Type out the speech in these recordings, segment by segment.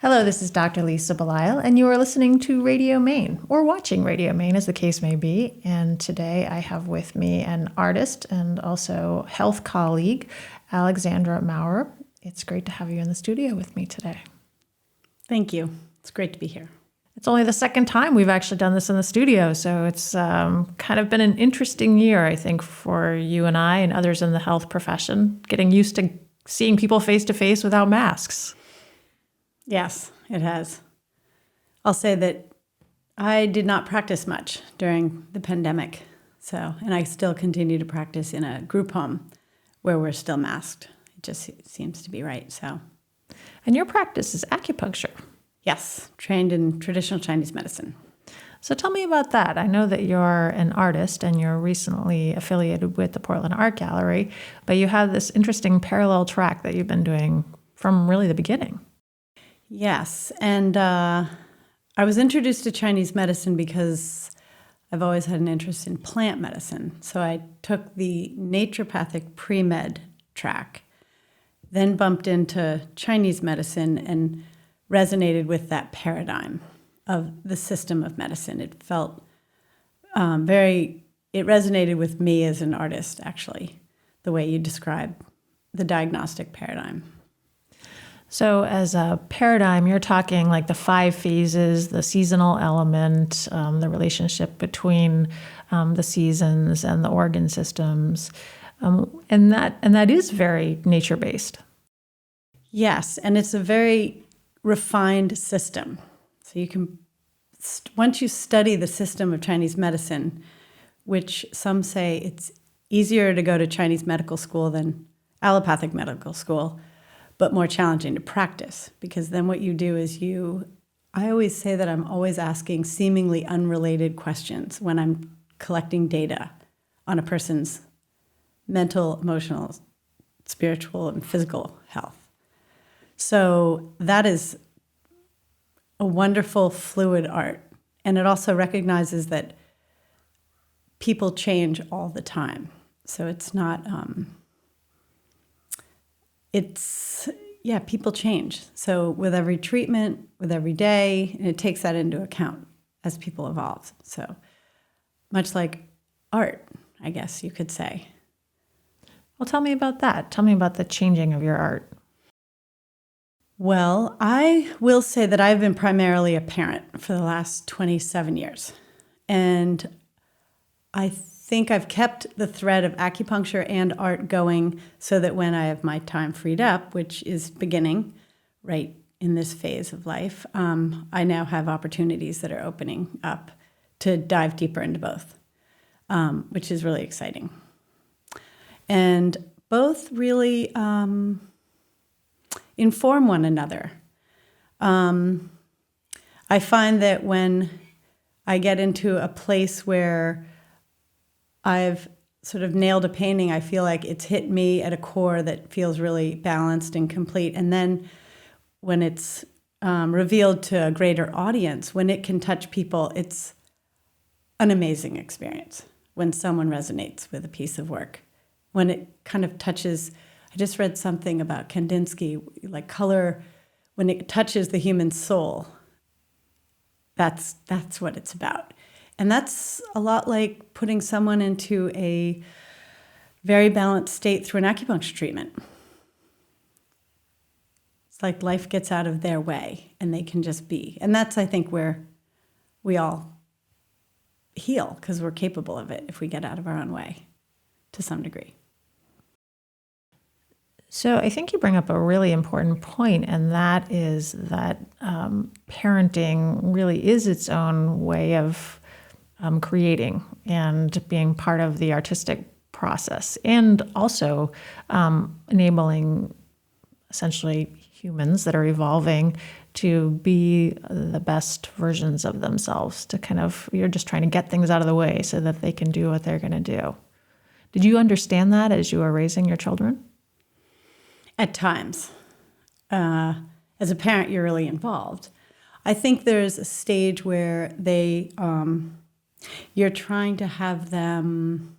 Hello, this is Dr. Lisa Belisle, and you are listening to Radio Maine, or watching Radio Maine as the case may be. And today I have with me an artist and also health colleague, Alexandra Maurer. It's great to have you in the studio with me today. Thank you. It's great to be here. It's only the second time we've actually done this in the studio, so it's kind of been an interesting year, I think, for you and I and others in the health profession, getting used to seeing people face-to-face without masks. Yes, it has. I'll say that I did not practice much during the pandemic, and I still continue to practice in a group home where we're still masked. It just seems to be right, And your practice is acupuncture. Yes, trained in traditional Chinese medicine. So tell me about that. I know that you're an artist and you're recently affiliated with the Portland Art Gallery, but you have this interesting parallel track that you've been doing from really the beginning. Yes, and I was introduced to Chinese medicine because I've always had an interest in plant medicine. So I took the naturopathic pre-med track, then bumped into Chinese medicine and resonated with that paradigm of the system of medicine. It felt it resonated with me as an artist, actually, the way you describe the diagnostic paradigm. So as a paradigm, you're talking like the 5 phases, the seasonal element, the relationship between the seasons and the organ systems, and that is very nature-based. Yes, and it's a very refined system. So you can, once you study the system of Chinese medicine, which some say it's easier to go to Chinese medical school than allopathic medical school, but more challenging to practice, because then what you do is I always say that I'm always asking seemingly unrelated questions when I'm collecting data on a person's mental, emotional, spiritual, and physical health. So that is a wonderful fluid art. And it also recognizes that people change all the time. So it's not... people change. So with every treatment, with every day, and it takes that into account as people evolve. So much like art, I guess you could say. Well, tell me about that. Tell me about the changing of your art. Well, I will say that I've been primarily a parent for the last 27 years. And I think I've kept the thread of acupuncture and art going so that when I have my time freed up, which is beginning right in this phase of life, I now have opportunities that are opening up to dive deeper into both, which is really exciting. And both really inform one another. I find that when I get into a place where I've sort of nailed a painting, I feel like it's hit me at a core that feels really balanced and complete. And then when it's revealed to a greater audience, when it can touch people, it's an amazing experience when someone resonates with a piece of work. When it kind of touches, I just read something about Kandinsky, like color, when it touches the human soul, that's what it's about. And that's a lot like putting someone into a very balanced state through an acupuncture treatment. It's like life gets out of their way and they can just be. And that's, I think, where we all heal, because we're capable of it if we get out of our own way to some degree. So I think you bring up a really important point, and that is that parenting really is its own way of creating and being part of the artistic process, and also enabling essentially humans that are evolving to be the best versions of themselves, to you're just trying to get things out of the way so that they can do what they're going to do. Did you understand that as you were raising your children? At times. As a parent, you're really involved. I think there's a stage where you're trying to have them,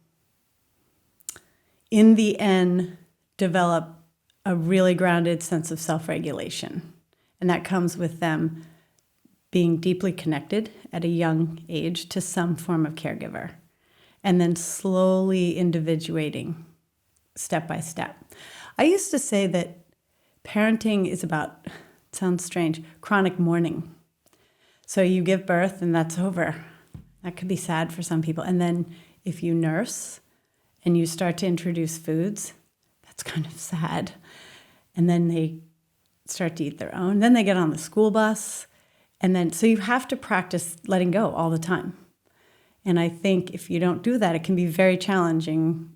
in the end, develop a really grounded sense of self-regulation And that comes with them being deeply connected at a young age to some form of caregiver, and then slowly individuating step by step. I used to say that parenting is about, it sounds strange, chronic mourning. So you give birth and that's over. That could be sad for some people. And then if you nurse and you start to introduce foods, that's kind of sad. And then they start to eat their own. Then they get on the school bus. And then, so you have to practice letting go all the time. And I think if you don't do that, it can be very challenging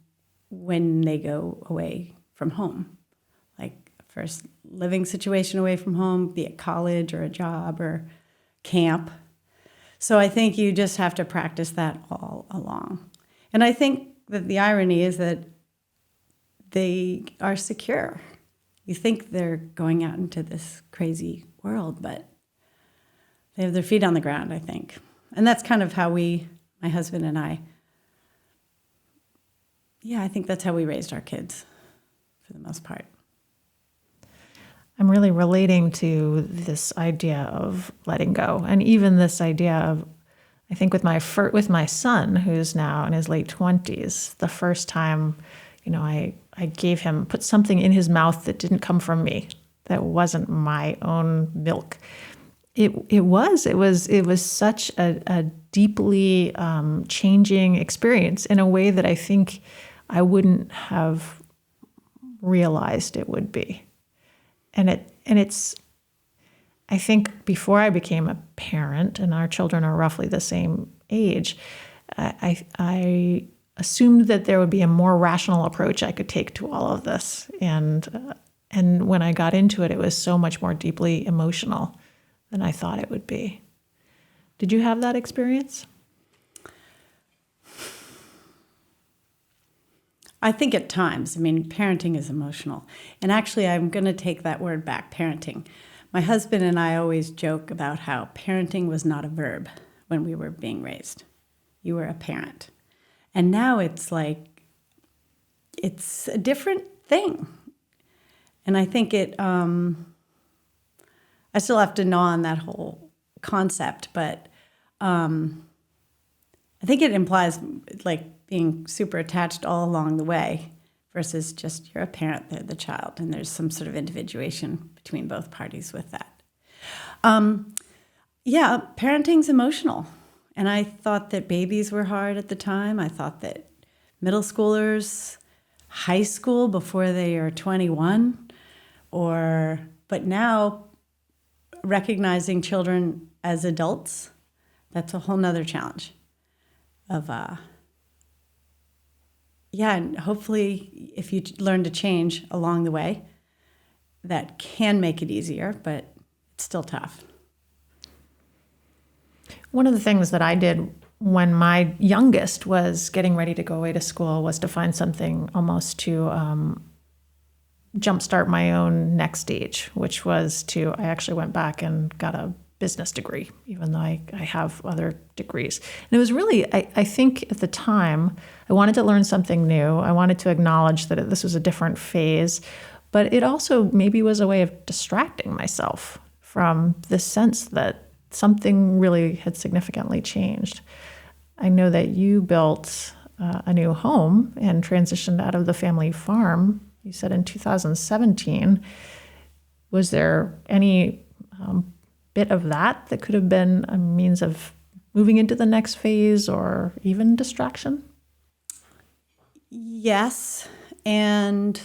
when they go away from home. Like first living situation away from home, be it college or a job or camp. So I think you just have to practice that all along. And I think that the irony is that they are secure. You think they're going out into this crazy world, but they have their feet on the ground, I think. And that's kind of how my husband and I think that's how we raised our kids for the most part. I'm really relating to this idea of letting go, and even this idea of, I think with my son, who's now in his late 20s, the first time, I put something in his mouth that didn't come from me, that wasn't my own milk. It was such a deeply changing experience in a way that I think I wouldn't have realized it would be. And it's, I think before I became a parent, and our children are roughly the same age, I assumed that there would be a more rational approach I could take to all of this. And when I got into it, it was so much more deeply emotional than I thought it would be. Did you have that experience? I think at times, parenting is emotional. And actually, I'm going to take that word back, parenting. My husband and I always joke about how parenting was not a verb when we were being raised. You were a parent. And now it's like, it's a different thing. And I think I still have to gnaw on that whole concept, but I think it implies like being super attached all along the way versus just you're a parent, they're the child, and there's some sort of individuation between both parties with that. Parenting's emotional. And I thought that babies were hard at the time. I thought that middle schoolers, high school before they are 21, but now recognizing children as adults, that's a whole nother challenge of, and hopefully if you learn to change along the way, that can make it easier, but it's still tough. One of the things that I did when my youngest was getting ready to go away to school was to find something almost to jumpstart my own next stage, which was I actually went back and got a business degree, even though I have other degrees. And it was really, I think at the time, I wanted to learn something new. I wanted to acknowledge that this was a different phase, but it also maybe was a way of distracting myself from this sense that something really had significantly changed. I know that you built a new home and transitioned out of the family farm, you said in 2017. Was there any bit of that could have been a means of moving into the next phase or even distraction? Yes, and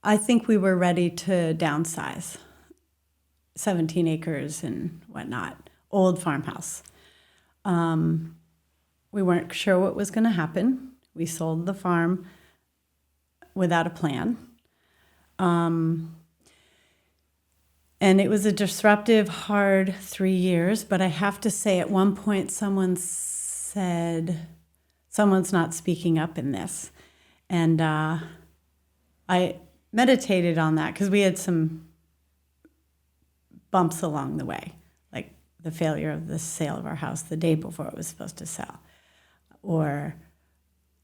I think we were ready to downsize. 17 acres and whatnot, old farmhouse. We weren't sure what was going to happen. We sold the farm without a plan. And it was a disruptive, hard 3 years, but I have to say at one point someone said, someone's not speaking up in this. And I meditated on that because we had some bumps along the way, like the failure of the sale of our house the day before it was supposed to sell, or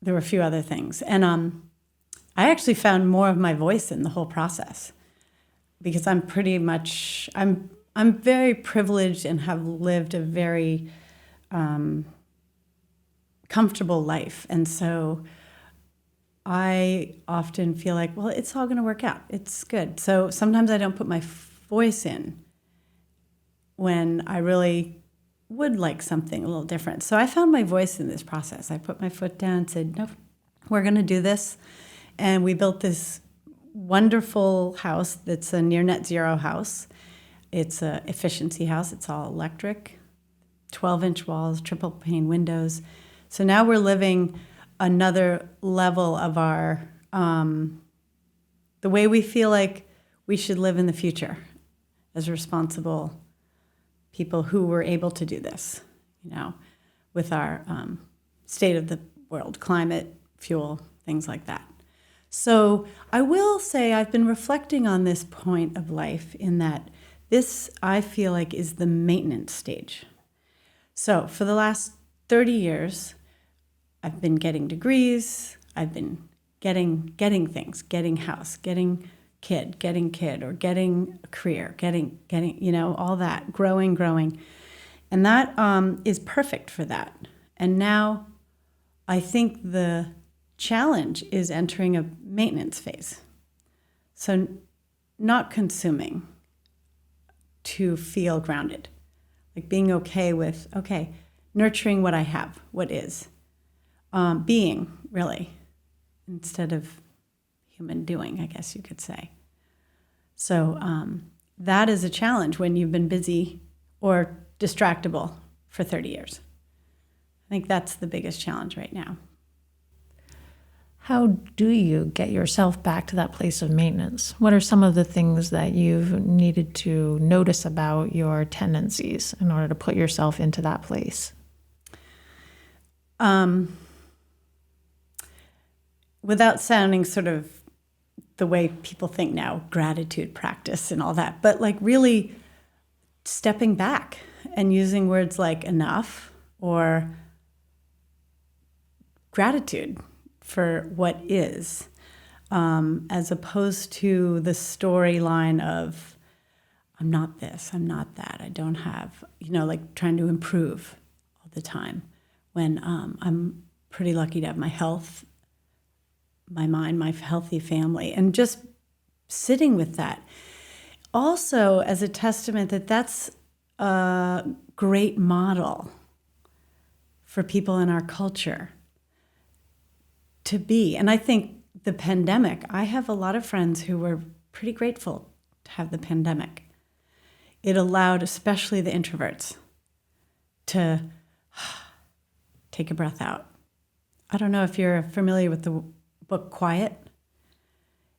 there were a few other things. And I actually found more of my voice in the whole process. because I'm very privileged and have lived a very comfortable life. And so I often feel like, well, it's all going to work out. It's good. So sometimes I don't put my voice in when I really would like something a little different. So I found my voice in this process. I put my foot down and said, no, we're going to do this. And we built this wonderful house that's a near net zero house. It's an efficiency house. It's all electric, 12-inch walls, triple pane windows. So now we're living another level of our, the way we feel like we should live in the future as responsible people who were able to do this, with our state of the world, climate, fuel, things like that. So I will say I've been reflecting on this point of life in that this, I feel like, is the maintenance stage. So for the last 30 years, I've been getting degrees, I've been getting things, getting house, getting kid, or getting a career, getting, all that, growing. And that is perfect for that. And now I think the challenge is entering a maintenance phase. So not consuming to feel grounded, like being okay with, nurturing what I have, what is, being really, instead of human doing, I guess you could say. So that is a challenge when you've been busy or distractible for 30 years. I think that's the biggest challenge right now. How do you get yourself back to that place of maintenance? What are some of the things that you've needed to notice about your tendencies in order to put yourself into that place? Without sounding sort of the way people think now, gratitude practice and all that, but like really stepping back and using words like enough or gratitude for what is, as opposed to the storyline of, I'm not this, I'm not that, I don't have, like trying to improve all the time, when I'm pretty lucky to have my health, my mind, my healthy family, and just sitting with that. Also, as a testament that that's a great model for people in our culture to be. And I think the pandemic, I have a lot of friends who were pretty grateful to have the pandemic. It allowed, especially the introverts, to take a breath out. I don't know if you're familiar with the book Quiet.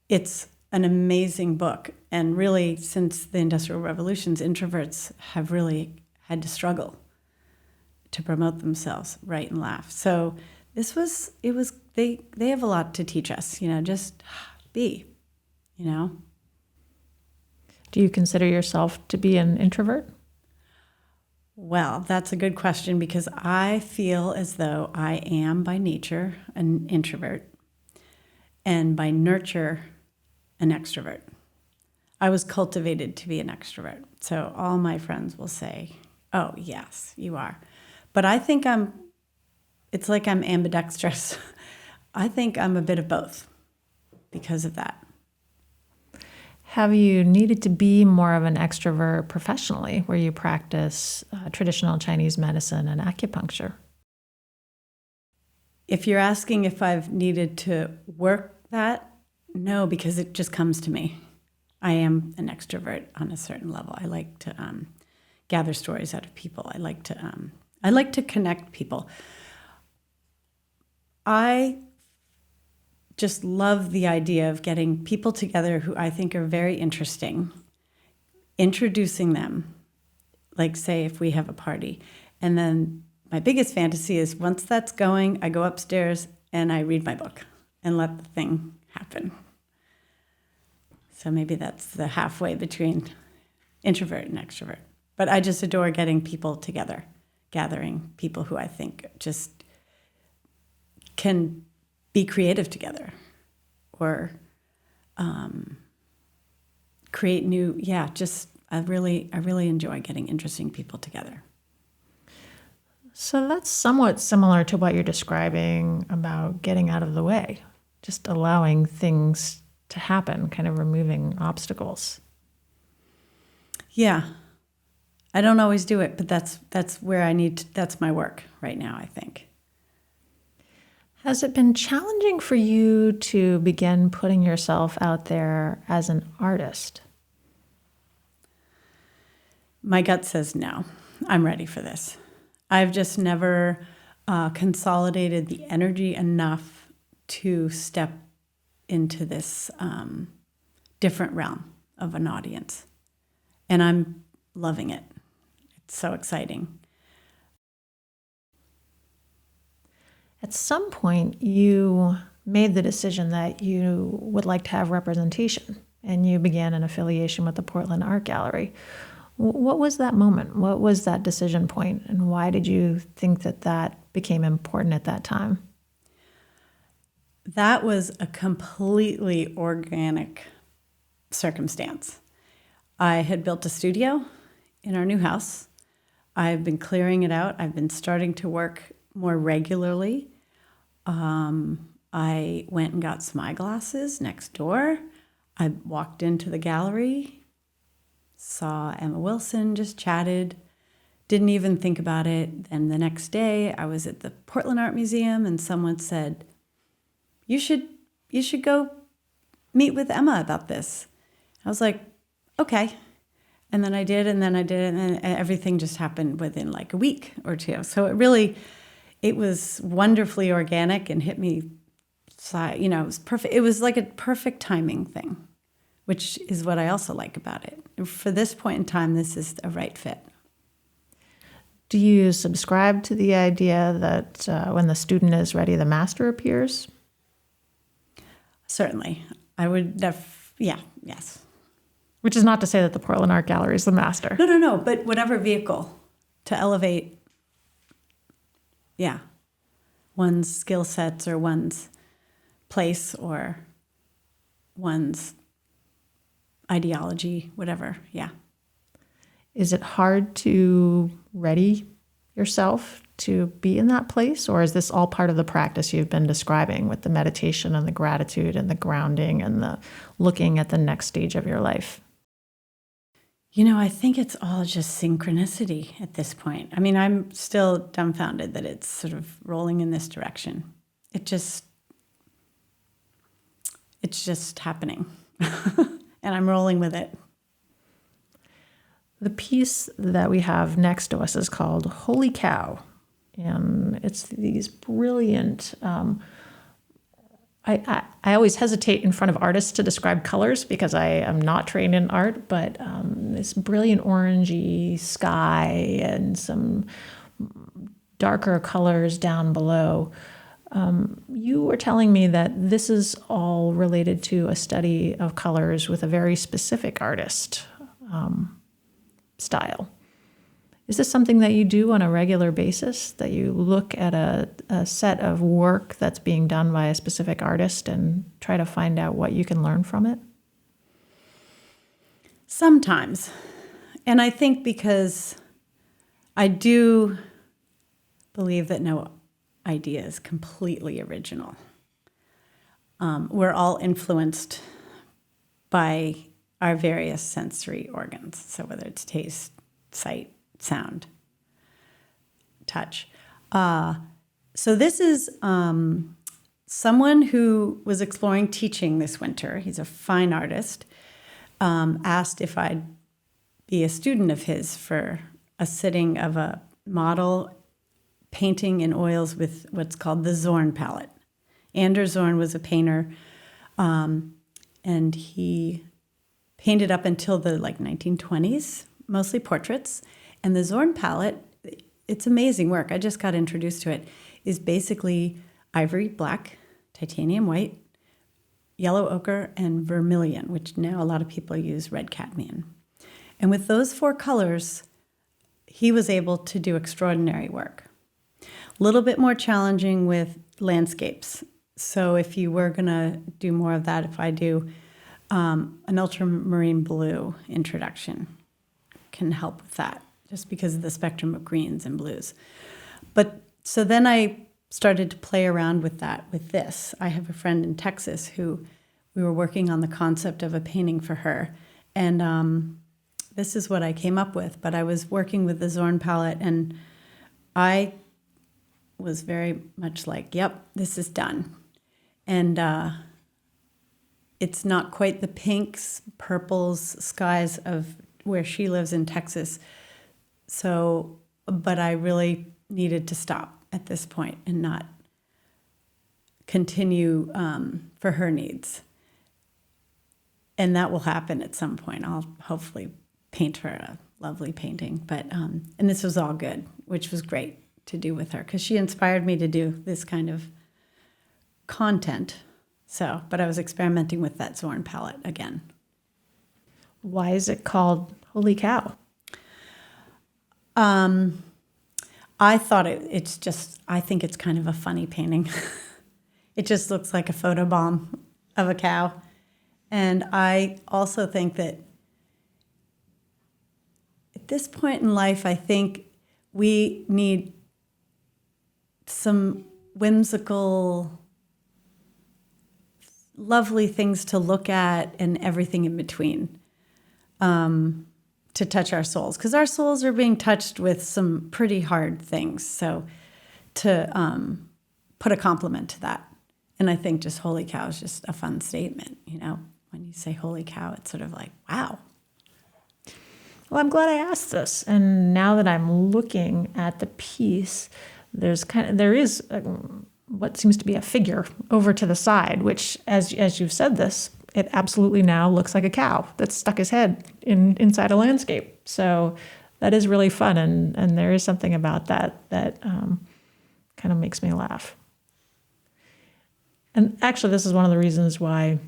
It's an amazing book. And really, since the Industrial Revolutions, introverts have really had to struggle to promote themselves, write and laugh. So they have a lot to teach us, just be, Do you consider yourself to be an introvert? Well, that's a good question, because I feel as though I am by nature an introvert and by nurture an extrovert. I was cultivated to be an extrovert. So all my friends will say, oh, yes, you are. But I think it's like I'm ambidextrous. I think I'm a bit of both because of that. Have you needed to be more of an extrovert professionally, where you practice traditional Chinese medicine and acupuncture? If you're asking if I've needed to work that, no, because it just comes to me. I am an extrovert on a certain level. I like to gather stories out of people. I like to connect people. I just love the idea of getting people together who I think are very interesting, introducing them, like say if we have a party. And then my biggest fantasy is once that's going, I go upstairs and I read my book and let the thing happen. So maybe that's the halfway between introvert and extrovert. But I just adore getting people together, gathering people who I think just can be creative together or create new, I really enjoy getting interesting people together. So that's somewhat similar to what you're describing about getting out of the way, just allowing things to happen, kind of removing obstacles. Yeah. I don't always do it, but that's where that's my work right now, I think. Has it been challenging for you to begin putting yourself out there as an artist? My gut says no. I'm ready for this. I've just never consolidated the energy enough to step into this different realm of an audience. And I'm loving it. It's so exciting. At some point, you made the decision that you would like to have representation, and you began an affiliation with the Portland Art Gallery. What was that moment? What was that decision point, and why did you think that became important at that time? That was a completely organic circumstance. I had built a studio in our new house. I've been clearing it out. I've been starting to work more regularly. I went and got some eyeglasses next door. I walked into the gallery, saw Emma Wilson, just chatted, didn't even think about it. Then the next day I was at the Portland Art Museum and someone said, you should go meet with Emma about this. I was like, okay. And then I did, and then everything just happened within like a week or two. So it was wonderfully organic and hit me, it was perfect. It was like a perfect timing thing, which is what I also like about it. For this point in time, this is a right fit. Do you subscribe to the idea that when the student is ready, the master appears? Certainly. I would, yes. Which is not to say that the Portland Art Gallery is the master. No, but whatever vehicle to elevate, one's skill sets or one's place or one's ideology, whatever, Is it hard to ready yourself to be in that place, or is this all part of the practice you've been describing with the meditation and the gratitude and the grounding and the looking at the next stage of your life? I think it's all just synchronicity at this point. I mean, I'm still dumbfounded that it's sort of rolling in this direction. It's just happening. And I'm rolling with it. The piece that we have next to us is called Holy Cow. And it's these brilliant, I always hesitate in front of artists to describe colors because I am not trained in art, but this brilliant orangey sky and some darker colors down below. You were telling me that this is all related to a study of colors with a very specific artist style. Is this something that you do on a regular basis, that you look at a set of work that's being done by a specific artist and try to find out what you can learn from it? Sometimes. And I think because I do believe that no idea is completely original. We're all influenced by our various sensory organs. So whether it's taste, sight, sound, touch. So this is someone who was exploring teaching this winter. He's a fine artist. Asked if I'd be a student of his for a sitting of a model painting in oils with what's called the Zorn palette. Anders Zorn was a painter, and he painted up until the 1920s, mostly portraits. And the Zorn palette, it's amazing work. I just got introduced to it. Is basically ivory black, titanium white, yellow ochre, and vermilion, which now a lot of people use red cadmium. And with those four colors, he was able to do extraordinary work. A little bit more challenging with landscapes. So if you were going to do more of that, if I do, an ultramarine blue introduction can help with that, just because of the spectrum of greens and blues. But so then I started to play around with that with this. I have a friend in Texas who we were working on the concept of a painting for her. And this is what I came up with. But I was working with the Zorn palette, and I was very much like, yep, this is done. And it's not quite the pinks, purples, skies of where she lives in Texas. So, but I really needed to stop at this point and not continue for her needs. And that will happen at some point. I'll hopefully paint her a lovely painting. But and this was all good, which was great to do with her, because she inspired me to do this kind of content. So, but I was experimenting with that Zorn palette again. Why is it called Holy Cow? I thought I think it's kind of a funny painting. It just looks like a photobomb of a cow. And I also think that at this point in life, I think we need some whimsical, lovely things to look at and everything in between to touch our souls. Because our souls are being touched with some pretty hard things. So to put a compliment to that. And I think just holy cow is just a fun statement, you know. When you say holy cow, it's sort of like, wow. Well, I'm glad I asked this. And now that I'm looking at the piece, there is what seems to be a figure over to the side, which, as you've said this, it absolutely now looks like a cow that's stuck his head inside a landscape. So that is really fun. And there is something about that kind of makes me laugh. And actually, this is one of the reasons why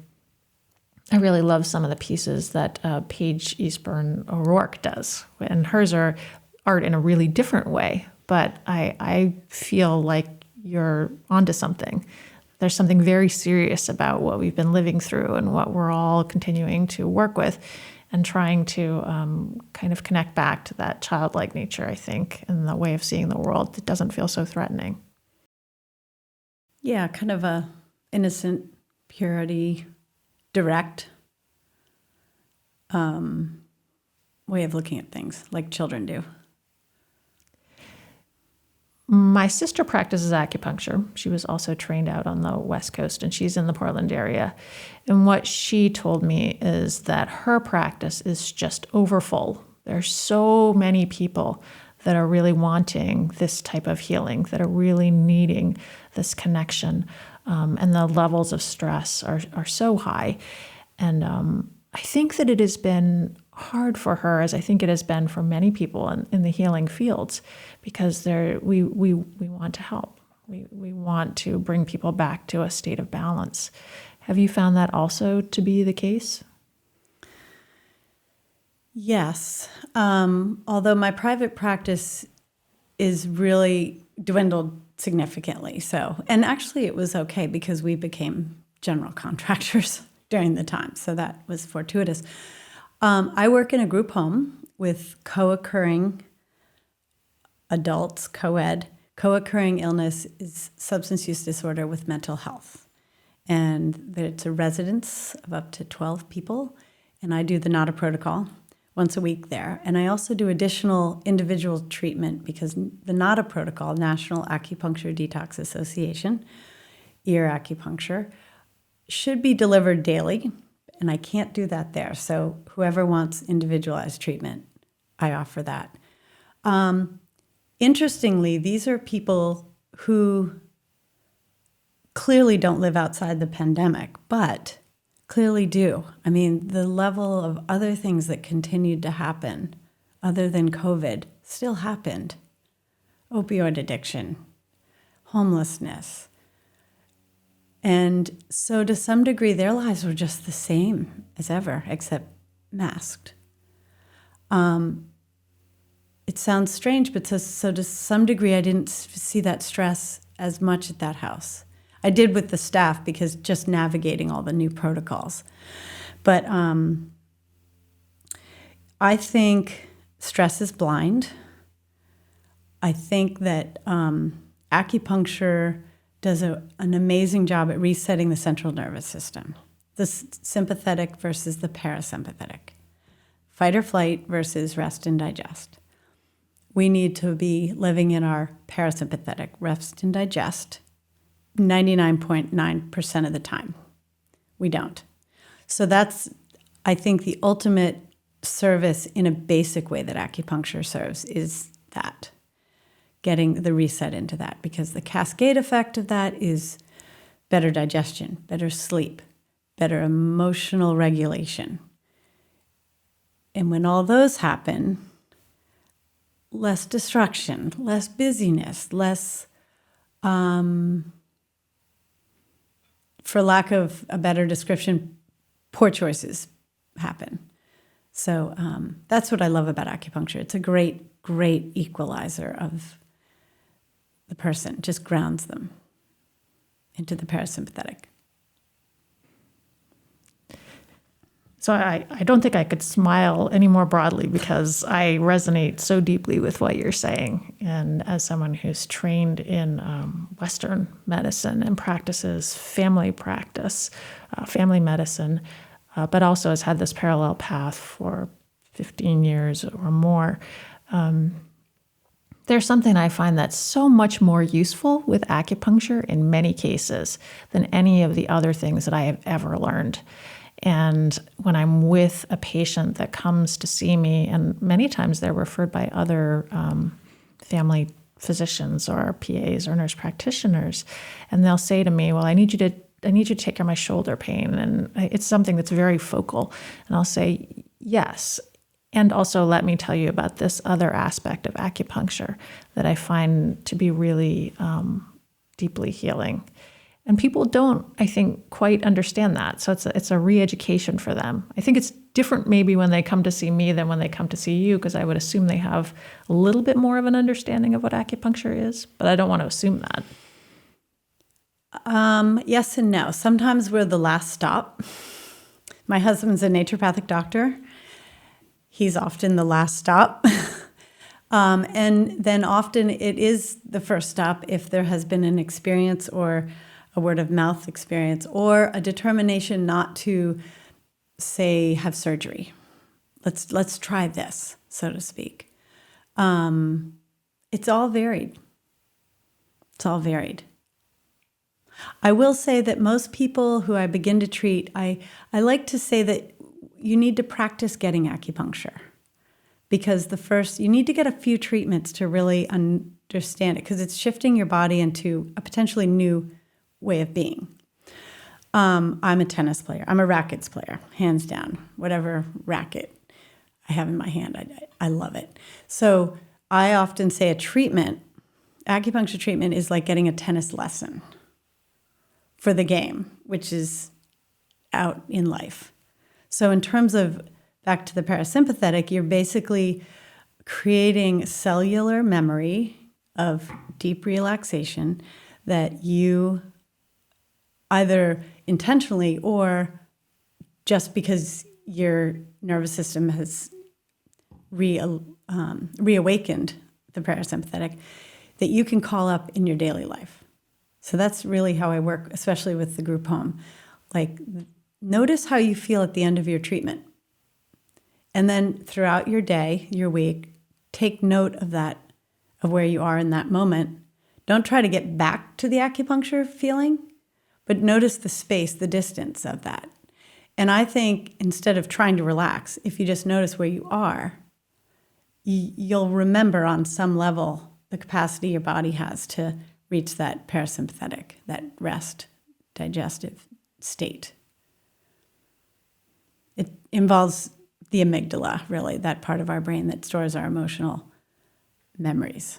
I really love some of the pieces that Paige Eastburn O'Rourke does. And hers are art in a really different way. But I feel like you're onto something. There's something very serious about what we've been living through and what we're all continuing to work with and trying to kind of connect back to that childlike nature, I think, and the way of seeing the world that doesn't feel so threatening. Yeah, kind of a innocent purity, direct way of looking at things, like children do. My sister practices acupuncture. She was also trained out on the West Coast, and she's in the Portland area. And what she told me is that her practice is just overfull. There's so many people that are really wanting this type of healing, that are really needing this connection. And the levels of stress are so high. And I think that it has been hard for her, as I think it has been for many people in the healing fields, because we want to help. We want to bring people back to a state of balance. Have you found that also to be the case? Yes. Although my private practice is really dwindled significantly. So, and actually it was okay because we became general contractors during the time. So that was fortuitous. I work in a group home with co-occurring adults, co-ed. Co-occurring illness is substance use disorder with mental health. And it's a residence of up to 12 people. And I do the NADA protocol once a week there. And I also do additional individual treatment because the NADA protocol, National Acupuncture Detox Association, ear acupuncture, should be delivered daily. And I can't do that there. So whoever wants individualized treatment, I offer that. Interestingly, these are people who clearly don't live outside the pandemic, but clearly do. I mean, the level of other things that continued to happen other than COVID still happened. Opioid addiction, homelessness. And so to some degree, their lives were just the same as ever, except masked. It sounds strange, but so to some degree, I didn't see that stress as much at that house. I did with the staff because just navigating all the new protocols. But I think stress is blind. I think that acupuncture does an amazing job at resetting the central nervous system, the sympathetic versus the parasympathetic, fight or flight versus rest and digest. We need to be living in our parasympathetic, rest and digest, 99.9% of the time. We don't. So that's, I think, the ultimate service in a basic way that acupuncture serves is that, getting the reset into that, because the cascade effect of that is better digestion, better sleep, better emotional regulation. And when all those happen, less destruction, less busyness, less, for lack of a better description, poor choices happen. So that's what I love about acupuncture. It's a great, great equalizer of the person, just grounds them into the parasympathetic. So I don't think I could smile any more broadly, because I resonate so deeply with what you're saying. And as someone who's trained in Western medicine and practices family practice, family medicine, but also has had this parallel path for 15 years or more, there's something I find that's so much more useful with acupuncture in many cases than any of the other things that I have ever learned. And when I'm with a patient that comes to see me, and many times they're referred by other family physicians or PAs or nurse practitioners, and they'll say to me, well, I need you to take care of my shoulder pain. And it's something that's very focal. And I'll say, yes. And also let me tell you about this other aspect of acupuncture that I find to be really deeply healing. And people don't, I think, quite understand that. So it's a re-education for them. I think it's different maybe when they come to see me than when they come to see you, because I would assume they have a little bit more of an understanding of what acupuncture is, but I don't want to assume that. Yes and no. Sometimes we're the last stop. My husband's a naturopathic doctor. He's often the last stop. And then often it is the first stop if there has been an experience or a word of mouth experience or a determination not to, say, have surgery. Let's try this, so to speak. It's all varied. It's all varied. I will say that most people who I begin to treat, I like to say that you need to practice getting acupuncture, because you need to get a few treatments to really understand it, because it's shifting your body into a potentially new way of being. I'm a tennis player. I'm a rackets player, hands down. Whatever racket I have in my hand, I love it. So I often say acupuncture treatment is like getting a tennis lesson for the game, which is out in life. So in terms of back to the parasympathetic, you're basically creating cellular memory of deep relaxation that you either intentionally or just because your nervous system has reawakened the parasympathetic, that you can call up in your daily life. So that's really how I work, especially with the group home. Like, notice how you feel at the end of your treatment. And then throughout your day, your week, take note of that, of where you are in that moment. Don't try to get back to the acupuncture feeling, but notice the space, the distance of that. And I think instead of trying to relax, if you just notice where you are, you'll remember on some level the capacity your body has to reach that parasympathetic, that rest, digestive state. It involves the amygdala, really, that part of our brain that stores our emotional memories,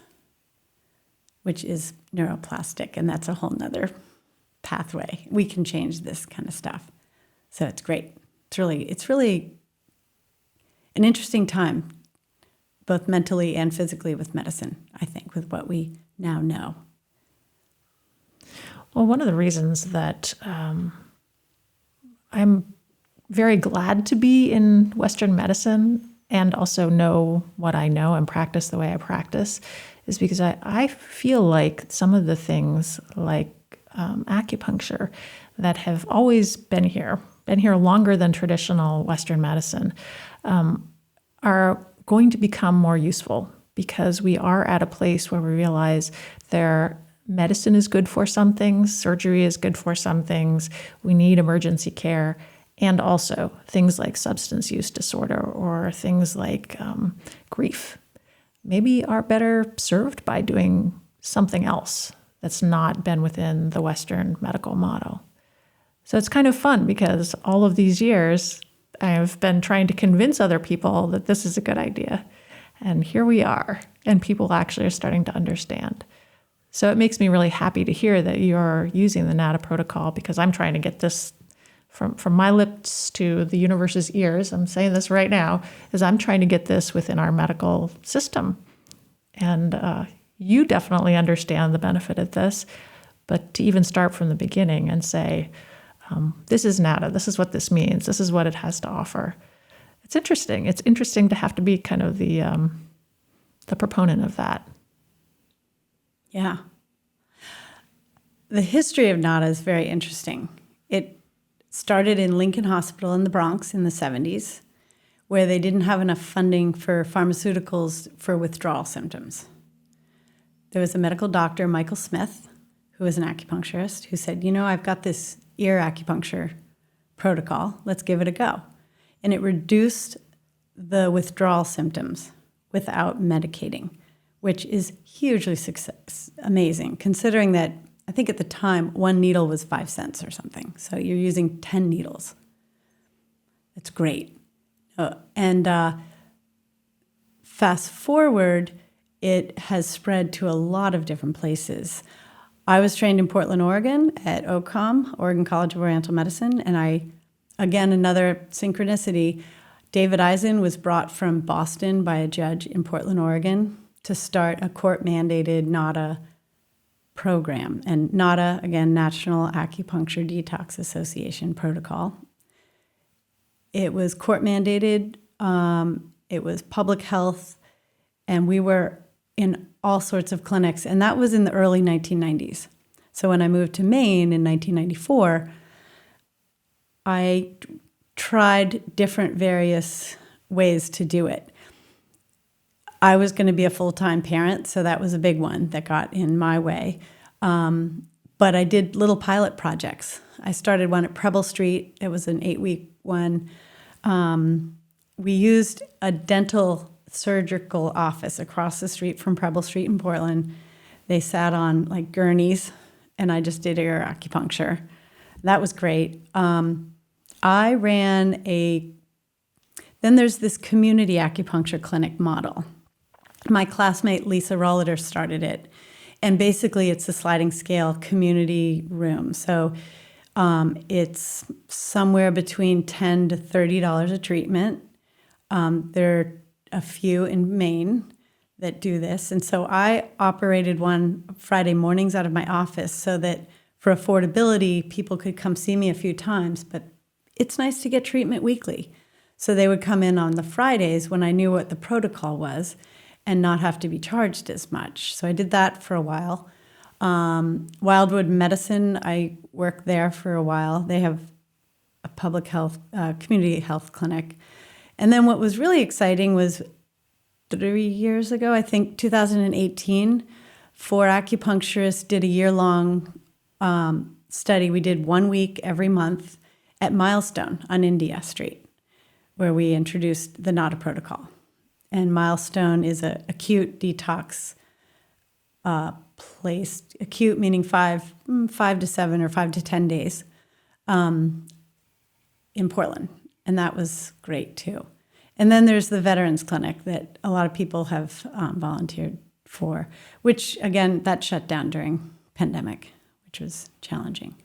which is neuroplastic, and that's a whole nother pathway. We can change this kind of stuff. So it's great. It's really an interesting time, both mentally and physically with medicine, I think, with what we now know. Well, one of the reasons that I'm very glad to be in Western medicine and also know what I know and practice the way I practice is because I feel like some of the things like acupuncture that have always been here longer than traditional Western medicine, are going to become more useful because we are at a place where we realize medicine is good for some things, surgery is good for some things, we need emergency care, and also things like substance use disorder or things like grief maybe are better served by doing something else that's not been within the Western medical model. So it's kind of fun because all of these years I've been trying to convince other people that this is a good idea. And here we are, and people actually are starting to understand. So it makes me really happy to hear that you're using the NADA protocol because I'm trying to get this from my lips to the universe's ears. I'm saying this right now, is I'm trying to get this within our medical system. And you definitely understand the benefit of this, but to even start from the beginning and say, this is NADA, this is what this means, this is what it has to offer. It's interesting. It's interesting to have to be kind of the proponent of that. Yeah. The history of NADA is very interesting. It started in Lincoln Hospital in the Bronx in the 70s, where they didn't have enough funding for pharmaceuticals for withdrawal symptoms. There was a medical doctor, Michael Smith, who was an acupuncturist, who said, I've got this ear acupuncture protocol. Let's give it a go. And it reduced the withdrawal symptoms without medicating, which is hugely amazing, considering that I think at the time, one needle was 5 cents or something. So you're using 10 needles. That's great. Fast forward, it has spread to a lot of different places. I was trained in Portland, Oregon at OCOM, Oregon College of Oriental Medicine, and again, another synchronicity, David Eisen was brought from Boston by a judge in Portland, Oregon to start a court-mandated NADA program. And NADA, again, National Acupuncture Detox Association protocol. It was court-mandated, it was public health, and we were in all sorts of clinics, and that was in the early 1990s. So when I moved to Maine in 1994, I tried different various ways to do it. I was going to be a full-time parent, so that was a big one that got in my way. But I did little pilot projects. I started one at Preble Street. It was an 8-week one. We used a dental surgical office across the street from Preble Street in Portland. They sat on like gurneys, and I just did ear acupuncture. That was great. I ran then there's this community acupuncture clinic model. My classmate Lisa Rolliter started it. And basically it's a sliding scale community room. So it's somewhere between $10 to $30 a treatment. There are a few in Maine that do this. And so I operated one Friday mornings out of my office so that for affordability, people could come see me a few times, but it's nice to get treatment weekly. So they would come in on the Fridays when I knew what the protocol was and not have to be charged as much. So I did that for a while. Wildwood Medicine, I worked there for a while. They have a public health, community health clinic. And then what was really exciting was 3 years ago, I think 2018, 4 acupuncturists did a year-long study. We did 1 week every month at Milestone on India Street, where we introduced the NADA protocol. And Milestone is an acute detox place, acute meaning 5 to 7 or 5 to 10 days in Portland. And that was great too. And then there's the Veterans Clinic that a lot of people have volunteered for, which again, that shut down during pandemic, which was challenging.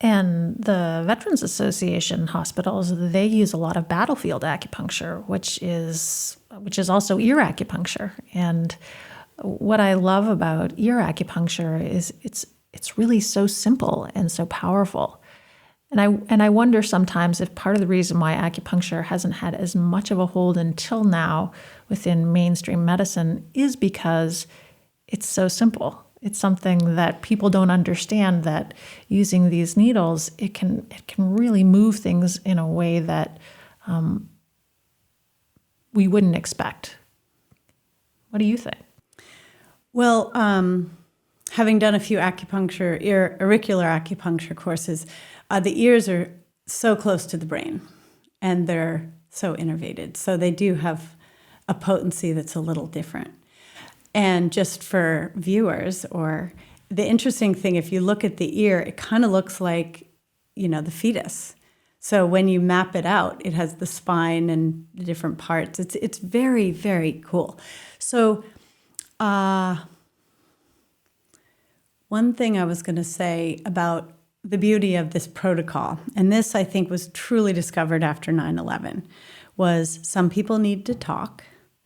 And the Veterans Association hospitals, they use a lot of battlefield acupuncture, which is also ear acupuncture. And what I love about ear acupuncture is it's really so simple and so powerful. And I wonder sometimes if part of the reason why acupuncture hasn't had as much of a hold until now within mainstream medicine is because it's so simple. It's something that people don't understand, that using these needles, it can really move things in a way that we wouldn't expect. What do you think? Well, having done a few auricular acupuncture courses, the ears are so close to the brain and they're so innervated. So they do have a potency that's a little different. And just for viewers, or the interesting thing, if you look at the ear, it kind of looks like, the fetus. So when you map it out, it has the spine and the different parts. It's very, very cool. So one thing I was going to say about the beauty of this protocol, and this I think was truly discovered after 9/11, was some people need to talk,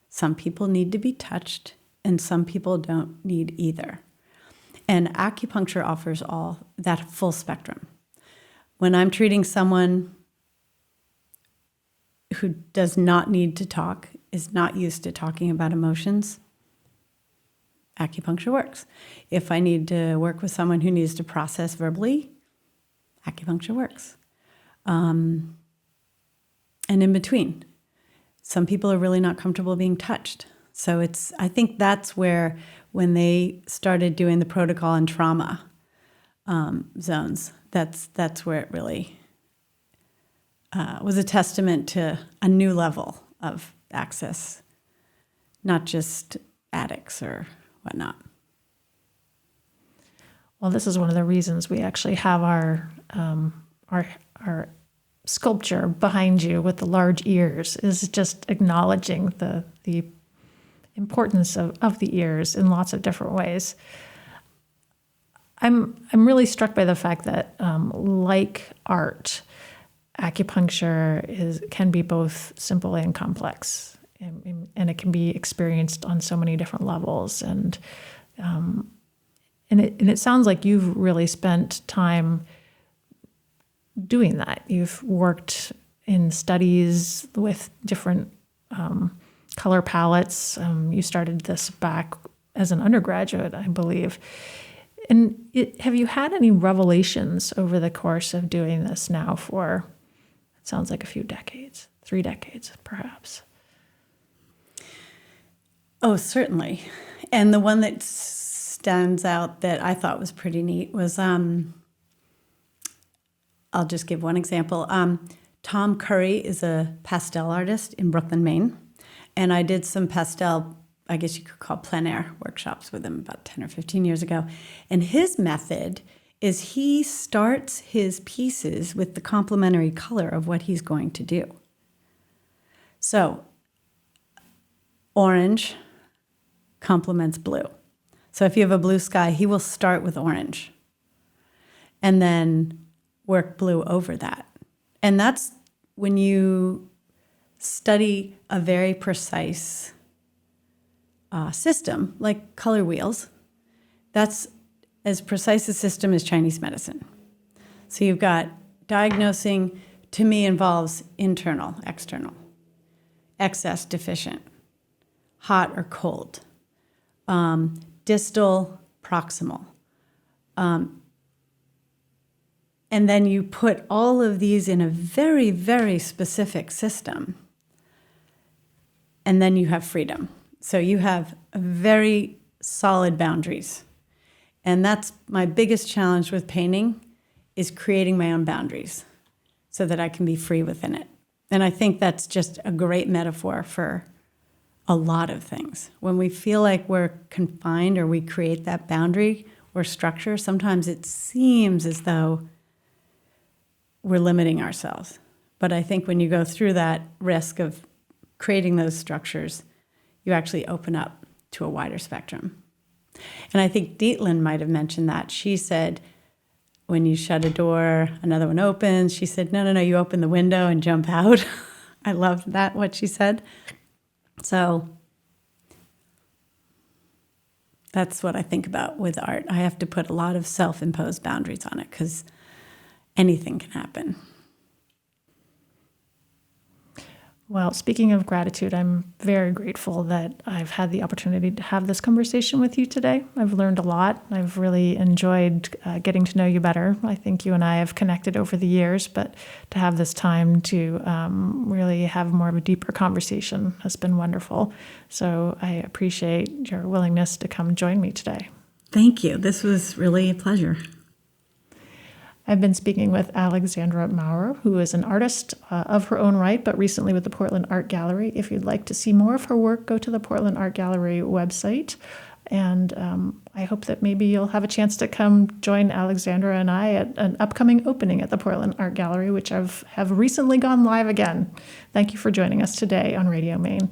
some people need to be touched, and some people don't need either. And acupuncture offers all that full spectrum. When I'm treating someone who does not need to talk, is not used to talking about emotions, acupuncture works. If I need to work with someone who needs to process verbally, acupuncture works. And in between, some people are really not comfortable being touched. So I think that's where, when they started doing the protocol on trauma zones, that's where it really was a testament to a new level of access, not just addicts or whatnot. Well, this is one of the reasons we actually have our sculpture behind you with the large ears, is just acknowledging the importance of the ears in lots of different ways. I'm really struck by the fact that, like art, acupuncture can be both simple and complex, and it can be experienced on so many different levels. And it sounds like you've really spent time doing that. You've worked in studies with different color palettes. You started this back as an undergraduate, I believe. And have you had any revelations over the course of doing this now for, it sounds like a few decades, 3 decades, perhaps? Oh, certainly. And the one that stands out that I thought was pretty neat was, I'll just give one example. Tom Curry is a pastel artist in Brooklyn, Maine. And I did some pastel, I guess you could call plein air workshops with him about 10 or 15 years ago. And his method is he starts his pieces with the complementary color of what he's going to do. So orange complements blue. So if you have a blue sky, he will start with orange and then work blue over that. And that's when you study a very precise system, like color wheels. That's as precise a system as Chinese medicine. So you've got diagnosing, to me, involves internal, external, excess, deficient, hot or cold, distal, proximal. And then you put all of these in a very, very specific system. And then you have freedom. So you have very solid boundaries. And that's my biggest challenge with painting, is creating my own boundaries so that I can be free within it. And I think that's just a great metaphor for a lot of things. When we feel like we're confined or we create that boundary or structure, sometimes it seems as though we're limiting ourselves. But I think when you go through that risk of creating those structures, you actually open up to a wider spectrum. And I think Dietland might have mentioned that. She said, when you shut a door, another one opens. She said, no, you open the window and jump out. I loved that, what she said. So that's what I think about with art. I have to put a lot of self-imposed boundaries on it because anything can happen. Well, speaking of gratitude, I'm very grateful that I've had the opportunity to have this conversation with you today. I've learned a lot. I've really enjoyed getting to know you better. I think you and I have connected over the years, but to have this time to really have more of a deeper conversation has been wonderful. So I appreciate your willingness to come join me today. Thank you. This was really a pleasure. I've been speaking with Alexandra Maurer, who is an artist of her own right, but recently with the Portland Art Gallery. If you'd like to see more of her work, go to the Portland Art Gallery website. And I hope that maybe you'll have a chance to come join Alexandra and I at an upcoming opening at the Portland Art Gallery, which have recently gone live again. Thank you for joining us today on Radio Maine.